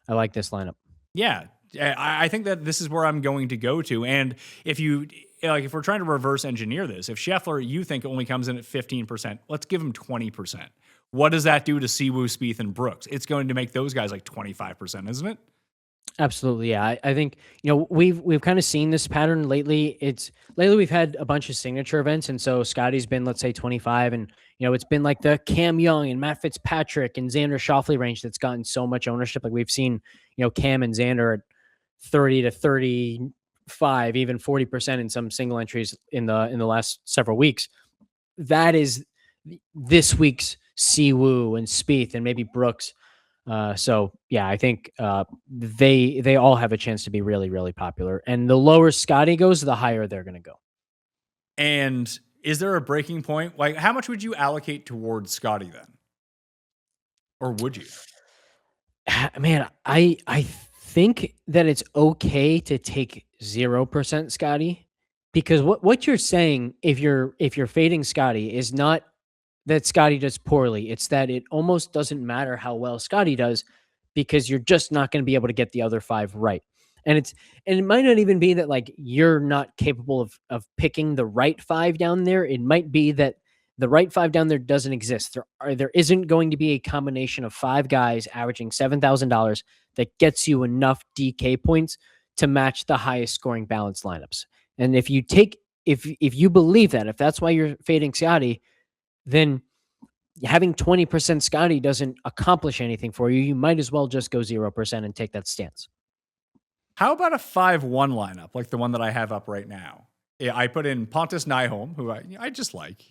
I like this lineup. Yeah. I think that this is where I'm going to go to. And if we're trying to reverse engineer this, if Scheffler, you think only comes in at 15%, let's give him 20%. What does that do to Siwoo, Spieth, and Brooks? It's going to make those guys like 25%, isn't it? Absolutely, yeah. I think we've kind of seen this pattern lately. Lately we've had a bunch of signature events, and so Scottie's been, let's say, 25, and it's been like the Cam Young and Matt Fitzpatrick and Xander Schauffele range that's gotten so much ownership. Like we've seen, Cam and Xander at 30 to 35, even 40% in some single entries in the last several weeks. That is this week's Siwoo and Spieth and maybe Brooks. So yeah, I think they all have a chance to be really, really popular. And the lower Scottie goes, the higher they're going to go. And is there a breaking point? Like, how much would you allocate towards Scottie then? Or would you? Man, I think that it's okay to take 0% Scottie, because what you're saying, if you're fading Scottie, is not that Scottie does poorly. It's that it almost doesn't matter how well Scottie does, because you're just not going to be able to get the other 5 right. And it might not even be that like you're not capable of picking the right 5 down there. It might be that the right 5 down there doesn't exist. There isn't going to be a combination of 5 guys averaging $7,000 that gets you enough DK points to match the highest scoring balanced lineups. And if you believe that, if that's why you're fading Scottie, then having 20% Scottie doesn't accomplish anything for you. You might as well just go 0% and take that stance. How about a 5-1 lineup like the one that I have up right now? Yeah, I put in Pontus Nyholm, who I just like.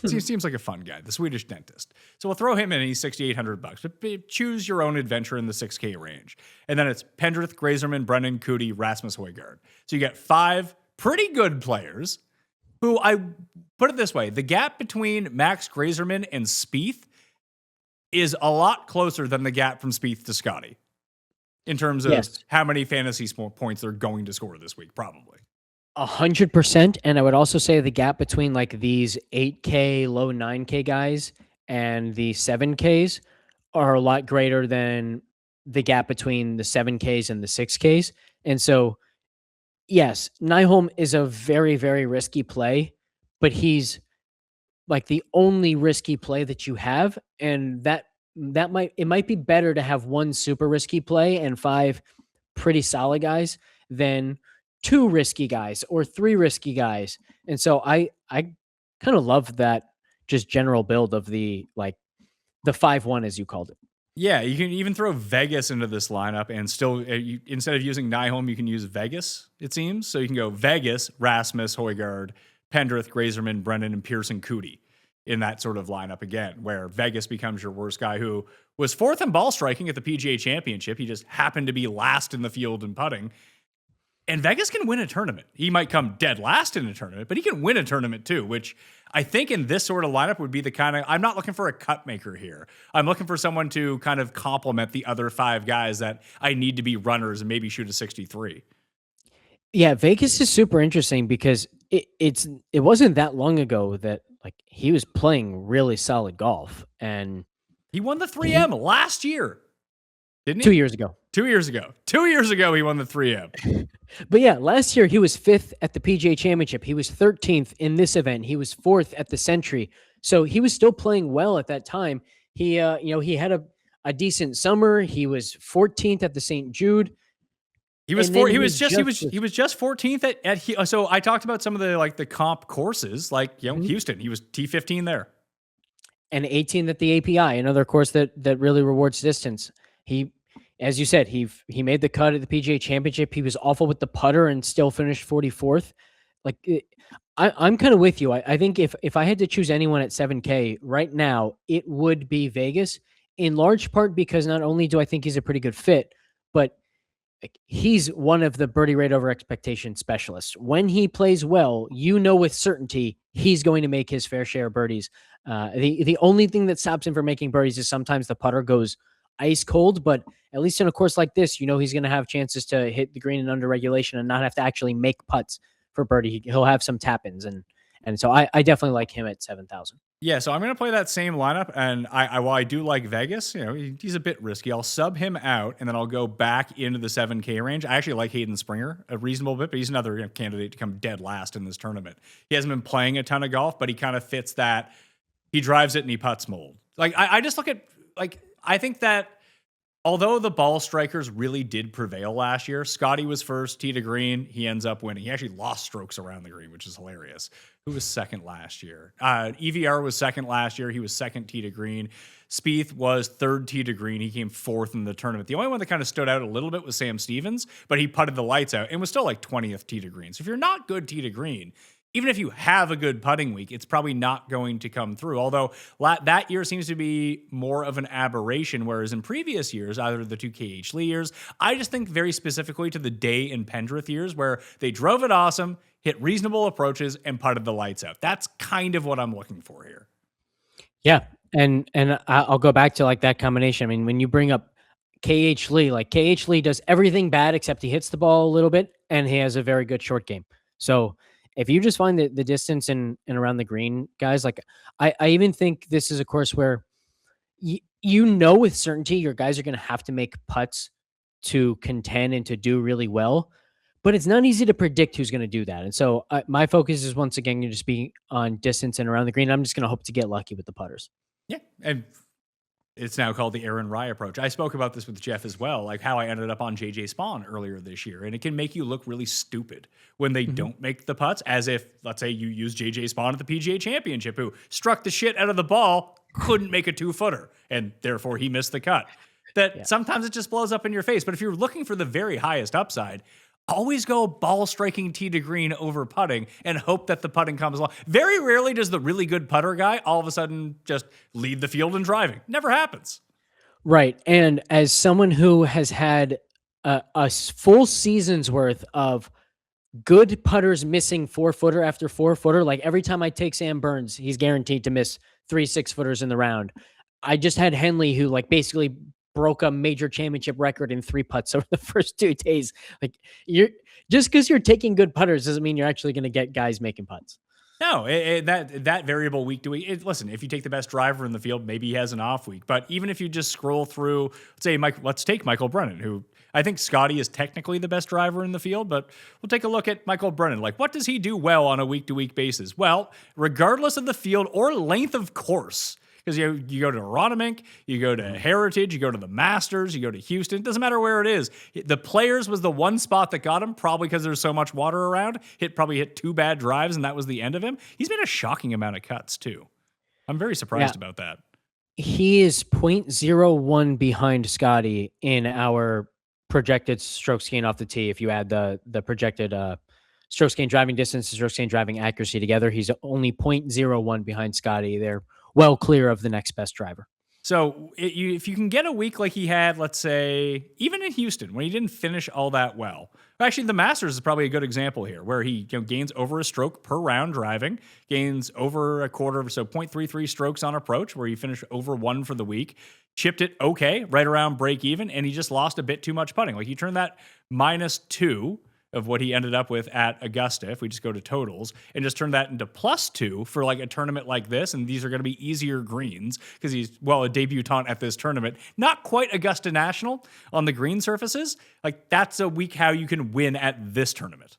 He seems like a fun guy, the Swedish dentist. So we'll throw him in, and he's $6,800. But choose your own adventure in the 6K range. And then it's Pendrith, Grazerman, Brennan, Cootie, Rasmus Højgaard. So you get 5 pretty good players who, I put it this way, the gap between Max Grazerman and Spieth is a lot closer than the gap from Spieth to Scottie in terms of how many fantasy points they're going to score this week, probably. 100%. And I would also say the gap between like these 8K, low 9K guys and the 7Ks are a lot greater than the gap between the 7Ks and the 6Ks. And so, yes, Nyholm is a very, very risky play, but he's like the only risky play that you have. And it might be better to have 1 super risky play and 5 pretty solid guys than 2 risky guys or 3 risky guys. And so I kind of love that just general build of the 5-1, as you called it. Yeah, you can even throw Vegas into this lineup and still, instead of using Nyholm, you can use Vegas, it seems. So you can go Vegas, Rasmus, Højgaard, Pendrith, Grazerman, Brennan, and Pearson Cootie in that sort of lineup again, where Vegas becomes your worst guy, who was 4th in ball striking at the PGA Championship. He just happened to be last in the field in putting. And Vegas can win a tournament. He might come dead last in a tournament, but he can win a tournament too, which I think in this sort of lineup would be the kind of, I'm not looking for a cut maker here. I'm looking for someone to kind of complement the other 5 guys that I need to be runners and maybe shoot a 63. Yeah, Vegas is super interesting because it wasn't that long ago that like he was playing really solid golf, and he won the 3M last year. Didn't he? 2 years ago. 2 years ago. 2 years ago, he won the 3M. But yeah, last year he was 5th at the PGA Championship. He was 13th in this event. He was 4th at the Century. So he was still playing well at that time. He, he had a decent summer. He was 14th at the St. Jude. He was just 14th at so I talked about some of the comp courses, Houston. He was T15 there. And 18th at the API, another course that really rewards distance. He, as you said, he made the cut at the PGA Championship. He was awful with the putter and still finished 44th. I'm kind of with you. I think if I had to choose anyone at 7K right now, it would be Vegas, in large part because not only do I think he's a pretty good fit, but he's one of the birdie rate over expectation specialists. When he plays well, with certainty he's going to make his fair share of birdies. The only thing that stops him from making birdies is sometimes the putter goes ice cold, but at least in a course like this, he's going to have chances to hit the green and under regulation and not have to actually make putts for birdie. He'll have some tap-ins, and And so I definitely like him at 7,000. Yeah, so I'm going to play that same lineup, and while I do like Vegas, he's a bit risky. I'll sub him out, and then I'll go back into the 7K range. I actually like Hayden Springer a reasonable bit, but he's another candidate to come dead last in this tournament. He hasn't been playing a ton of golf, but he kind of fits that. He drives it and he putts mold. Like I just look at I think that although the ball strikers really did prevail last year, Scottie was first, tee to green. He ends up winning. He actually lost strokes around the green, which is hilarious. Who was second last year? EVR was second last year. He was second tee to green. Spieth was third tee to green. He came fourth in the tournament. The only one that kind of stood out a little bit was Sam Stevens, but he putted the lights out and was still like 20th tee to green. So if you're not good tee to green, even if you have a good putting week, it's probably not going to come through. Although that year seems to be more of an aberration, whereas in previous years, either the 2KH Lee years, I just think very specifically to the Day and Pendrith years where they drove it awesome, hit reasonable approaches, and putted the lights out. That's kind of what I'm looking for here. Yeah, and I'll go back to like that combination. I mean, when you bring up KH Lee, like KH Lee does everything bad except he hits the ball a little bit, and he has a very good short game. So if you just find the distance and around the green, guys, like I even think this is a course where you know with certainty your guys are going to have to make putts to contend and to do really well, but it's not easy to predict who's going to do that. And so my focus is once again going to just be on distance and around the green. I'm just going to hope to get lucky with the putters. Yeah, and it's now called the Aaron Rye approach. I spoke about this with Jeff as well, like how I ended up on JJ Spawn earlier this year. And it can make you look really stupid when they don't make the putts, as if, let's say, you use JJ Spawn at the PGA Championship, who struck the shit out of the ball, couldn't make a 2-footer, and therefore he missed the cut. Sometimes it just blows up in your face. But if you're looking for the very highest upside, always go ball striking tee to green over putting and hope that the putting comes along. Very rarely does the really good putter guy all of a sudden just lead the field in driving. Never happens. Right. And as someone who has had a full season's worth of good putters missing 4-footer after 4-footer, like every time I take Sam Burns, he's guaranteed to miss 3 6-footers in the round. I just had Henley, who like basically broke a major championship record in 3 putts over the first 2 days. Like you're just because you're taking good putters doesn't mean you're actually going to get guys making putts. No, that variable week to week. Listen, if you take the best driver in the field, maybe he has an off week. But even if you just scroll through, let's take Michael Brennan, who I think Scottie is technically the best driver in the field, but we'll take a look at Michael Brennan. Like, what does he do well on a week to week basis? Well, regardless of the field or length of course. Because you go to Ronimink, you go to Heritage, you go to the Masters, you go to Houston. It doesn't matter where it is. The Players was the one spot that got him, probably because there's so much water around. Probably hit 2 bad drives, and that was the end of him. He's made a shocking amount of cuts, too. I'm very surprised about that. He is 0.01 behind Scottie in our projected strokes gain off the tee. If you add the projected strokes gain driving distance and strokes gain driving accuracy together, he's only 0.01 behind Scottie. They're well clear of the next best driver. So if you can get a week like he had, let's say, even in Houston, when he didn't finish all that well. Actually, the Masters is probably a good example here, where he gains over a stroke per round driving, gains over a quarter, so 0.33 strokes on approach, where he finished over 1 for the week, chipped it okay, right around break even, and he just lost a bit too much putting. Like he turned that -2 of what he ended up with at Augusta, if we just go to totals, and just turn that into +2 for like a tournament like this. And these are going to be easier greens because he's, a debutant at this tournament. Not quite Augusta National on the green surfaces. Like that's a week how you can win at this tournament.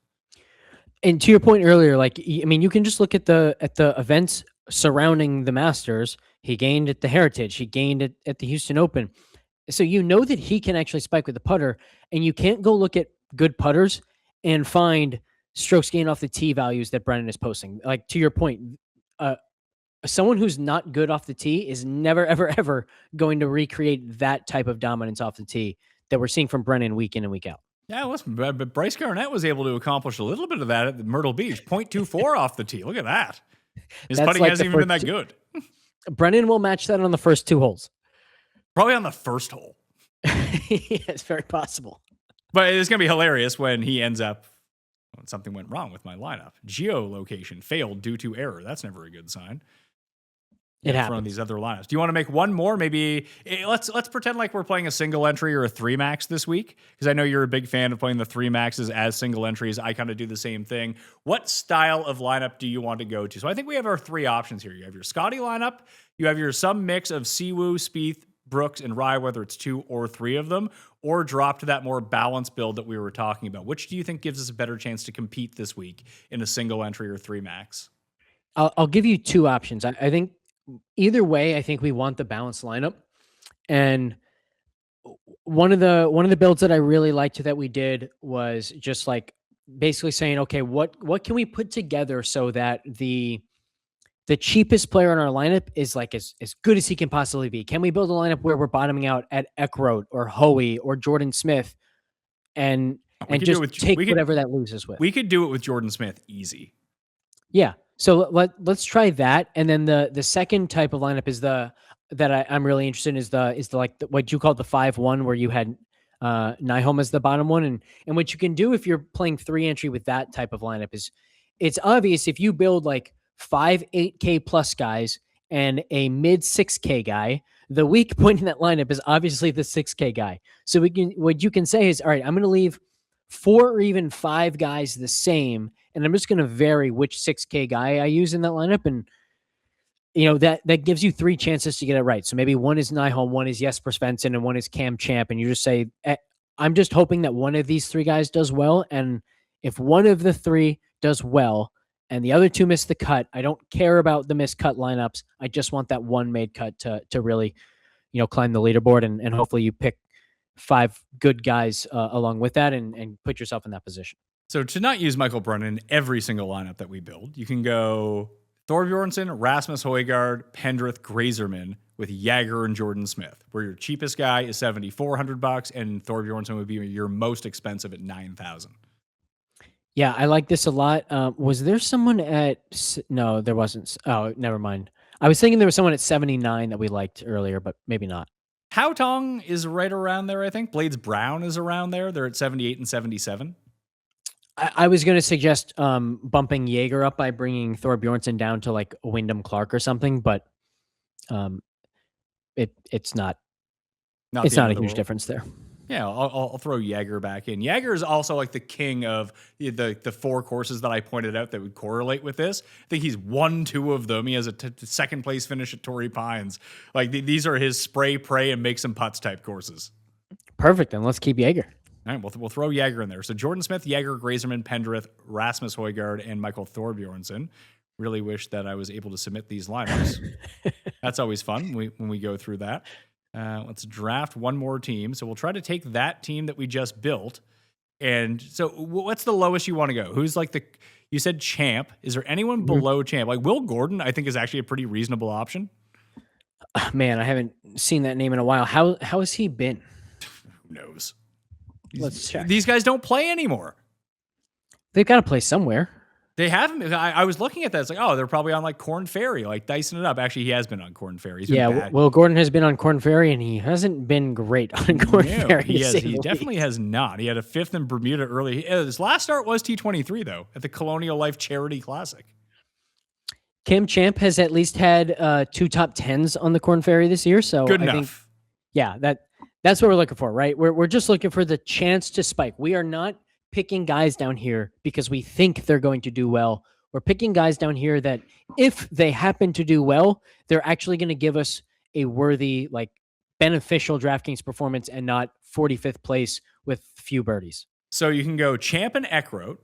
And to your point earlier, like, I mean, you can just look at the events surrounding the Masters. He gained at the Heritage. He gained at the Houston Open. So you know that he can actually spike with the putter, and you can't go look at good putters and find strokes gain off the tee values that Brennan is posting. Like to your point, someone who's not good off the tee is never, ever, ever going to recreate that type of dominance off the tee that we're seeing from Brennan week in and week out. Yeah, listen, but Bryce Garnett was able to accomplish a little bit of that at Myrtle Beach. 0.24 off the tee. Look at that. His putting hasn't even been that good. Brennan will match that on the first 2 holes. Probably on the first hole. Yeah, it's very possible. But it's going to be hilarious when he ends up, when something went wrong with my lineup. Geolocation failed due to error. That's never a good sign. It from happens. these other lineups. Do you want to make one more? Maybe let's pretend like we're playing a single entry or a 3-max this week, because I know you're a big fan of playing the 3-maxes as single entries. I kind of do the same thing. What style of lineup do you want to go to? So I think we have our 3 options here. You have your Scottie lineup, you have your some mix of Siwoo, Spieth, Brooks, and Rye, whether it's 2 or 3 of them, or drop to that more balanced build that we were talking about. Which do you think gives us a better chance to compete this week in a single entry or 3-max? I'll give you 2 options. I think either way, I think we want the balanced lineup. And one of the builds that I really liked that we did was just like basically saying, okay, what can we put together so that the cheapest player in our lineup is like as good as he can possibly be? Can we build a lineup where we're bottoming out at Eckroat or Hoey or Jordan Smith and just take whatever that loses with? We could do it with Jordan Smith easy. Yeah. So let's try that. And then the second type of lineup is I'm really interested in is the like what you call the 5-1, where you had Nyholm as the bottom one. And what you can do if you're playing 3 entry with that type of lineup is it's obvious if you build like 5 8K plus guys and a mid 6K guy, the weak point in that lineup is obviously the 6K guy. So what you can say is, all right, I'm going to leave 4 or even 5 guys the same, and I'm just going to vary which 6K guy I use in that lineup. And, that gives you 3 chances to get it right. So maybe one is Nyholm, one is Jesper Svensson, and one is Cam Champ. And you just say, I'm just hoping that one of these 3 guys does well. And if one of the 3 does well and the other 2 miss the cut, I don't care about the missed cut lineups. I just want that one made cut to really, climb the leaderboard. And hopefully you pick 5 good guys along with that and put yourself in that position. So to not use Michael Brennan in every single lineup that we build, you can go Thorbjornsen, Rasmus Højgaard, Pendrith, Grazerman with Jaeger and Jordan Smith, where your cheapest guy is $7,400 and Thorbjornsen would be your most expensive at $9,000. Yeah, I like this a lot. Was there someone no, there wasn't. Oh, never mind. I was thinking there was someone at 79 that we liked earlier, but maybe not. Hao Tong is right around there, I think. Blades Brown is around there. They're at 78 and 77. I was going to suggest bumping Jaeger up by bringing Thorbjornsen down to like Wyndham Clark or something, but it's not a huge difference there. Yeah, I'll throw Jaeger back in. Jaeger is also like the king of the 4 courses that I pointed out that would correlate with this. I think he's won 2 of them. He has a second place finish at Torrey Pines. Like these are his spray, pray, and make some putts type courses. Perfect. Then let's keep Jaeger. All right, we'll throw Jaeger in there. So Jordan Smith, Jaeger, Grazerman, Pendrith, Rasmus Højgaard, and Michael Thorbjornsen. Really wish that I was able to submit these lineups. That's always fun when we go through that. Let's draft one more team. So we'll try to take that team that we just built. And so what's the lowest you want to go? Who's like you said Champ. Is there anyone below Champ? Like Will Gordon, I think is actually a pretty reasonable option. Man, I haven't seen that name in a while. How has he been? Who knows? Let's check. These guys don't play anymore. They've got to play somewhere. They haven't. I was looking at that. It's like, oh, they're probably on like Corn Ferry, like dicing it up. Actually, he has been on Corn Ferry. Will Gordon has been on Corn Ferry, and he hasn't been great on Corn Ferry. He definitely has not. He had a 5th in Bermuda early. His last start was T23, though, at the Colonial Life Charity Classic. Cam Champ has at least had 2 top 10s on the Corn Ferry this year. So good enough. I think, that's what we're looking for, right? We're just looking for the chance to spike. We are not picking guys down here because we think they're going to do well. We're picking guys down here that if they happen to do well, they're actually going to give us a worthy, like beneficial DraftKings performance and not 45th place with few birdies. So you can go Champ and Eckroat,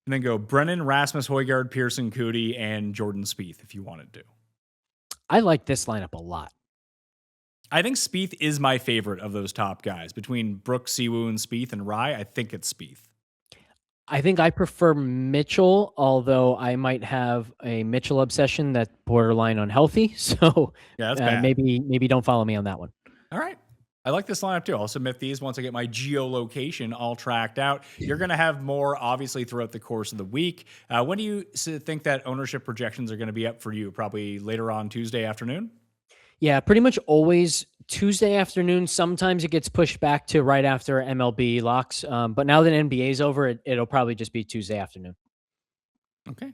and then go Brennan, Rasmus Højgaard, Pearson Coody, and Jordan Spieth if you wanted to. I like this lineup a lot. I think Spieth is my favorite of those top guys. Between Brooks, Siwoo, and Spieth and Rye, I think it's Spieth. I think I prefer Mitchell, although I might have a Mitchell obsession that's borderline unhealthy. So yeah, that's bad. Maybe don't follow me on that one. All right. I like this lineup too. I'll submit these once I get my geolocation all tracked out. You're going to have more, obviously, throughout the course of the week. When do you think that ownership projections are going to be up for you? Probably later on Tuesday afternoon? Yeah, pretty much always Tuesday afternoon. Sometimes it gets pushed back to right after MLB locks. But now that NBA is over, it'll probably just be Tuesday afternoon. Okay.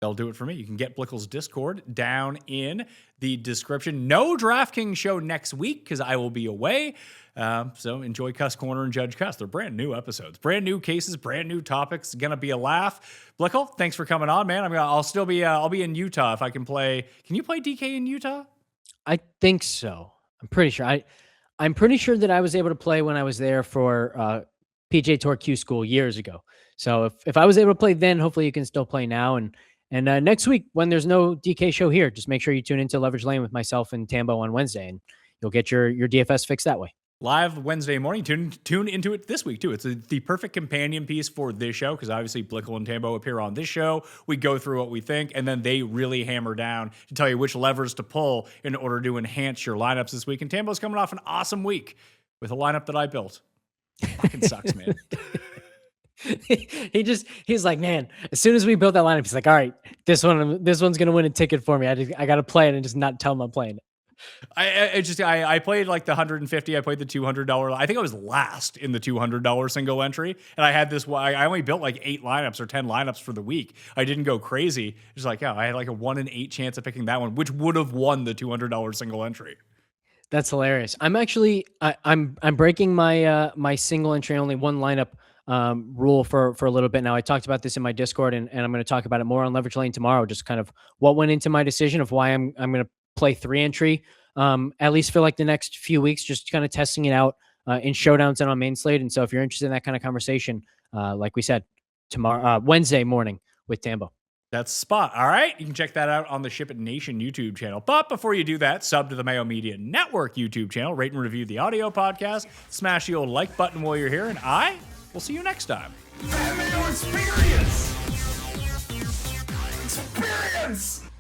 That'll do it for me. You can get Blickle's Discord down in the description. No DraftKings show next week because I will be away. So enjoy Cuss Corner and Judge Cuss. They're brand new episodes, brand new cases, brand new topics. Gonna be a laugh. Blickle, thanks for coming on, man. I'll still be I'll be in Utah if I can play. Can you play DK in Utah? I think so. I'm pretty sure. I'm pretty sure that I was able to play when I was there for PGA Tour Q School years ago. So if I was able to play then, hopefully you can still play now. And next week when there's no DK show here, just make sure you tune into Leverage Lane with myself and Tambo on Wednesday, and you'll get your DFS fix that way. Live Wednesday morning. Tune into it this week, too. It's the perfect companion piece for this show because obviously Blickle and Tambo appear on this show. We go through what we think, and then they really hammer down to tell you which levers to pull in order to enhance your lineups this week. And Tambo's coming off an awesome week with a lineup that I built. Fucking sucks, man. He's like, man, as soon as we built that lineup, he's like, all right, this one's going to win a ticket for me. I got to play it and just not tell him I'm playing it. I played like the 150. I played the $200. I think I was last in the $200 single entry, and I had this. I only built like 8 lineups or 10 lineups for the week. I didn't go crazy. Just like, I had like a 1 in 8 chance of picking that one, which would have won the $200 single entry. That's hilarious. I'm actually I'm breaking my single entry only one lineup rule for a little bit now. I talked about this in my Discord, and I'm going to talk about it more on Leverage Lane tomorrow. Just kind of what went into my decision of why I'm going to play 3 entry, at least for like the next few weeks, just kind of testing it out in showdowns and on main slate. And so if you're interested in that kind of conversation, like we said, tomorrow, Wednesday morning with Tambo. That's spot. All right. You can check that out on the Ship It Nation YouTube channel. But before you do that, sub to the Mayo Media Network YouTube channel, rate and review the audio podcast, smash the old like button while you're here, and I will see you next time. Mayo Experience! Experience!